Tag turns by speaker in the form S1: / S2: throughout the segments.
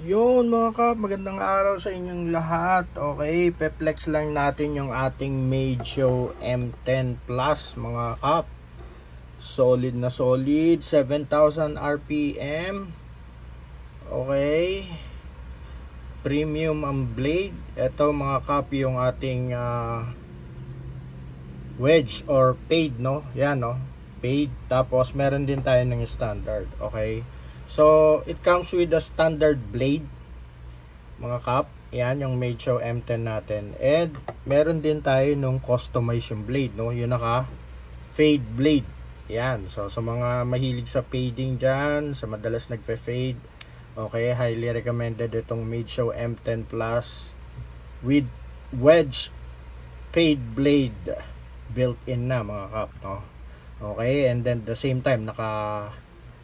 S1: Yun mga kap, magandang araw sa inyong lahat. Okay, peplex lang natin yung ating Meidyo M10 Plus mga kap. Solid na solid, 7,000 RPM. Okay. Premium ang blade. Ito mga kap yung ating wedge or paid, no? Yan, no? Paid. Tapos meron din tayo ng standard. Okay. So, it comes with a standard blade mga kap. Yan yung Meidyo M10 natin. And meron din tayo nung customization blade, no? Yung naka fade blade. Yan. So, sa mga mahilig sa fading dyan, sa madalas nagfe-fade, okay, highly recommended itong Meidyo M10 Plus with wedge fade blade built-in na mga kap, no? Okay, and then the same time naka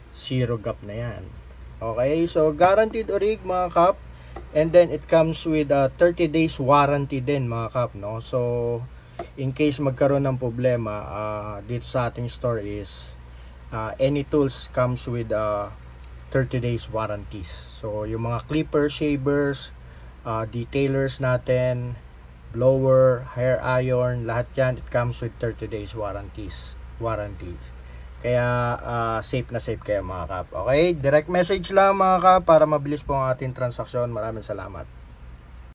S1: zero gap na yan. Okay, so guaranteed orig mga kap, and then it comes with a 30 days warranty din mga kap, no? So in case magkaroon ng problema dito sa ating store is any tools comes with 30 days warranties. So yung mga clipper, shavers, detailers natin, blower, hair iron, lahat yan, it comes with 30 days warranty. Kaya safe na safe kayo mga kap. Okay, direct message lang mga kap para mabilis po ang ating transaksyon. Maraming salamat.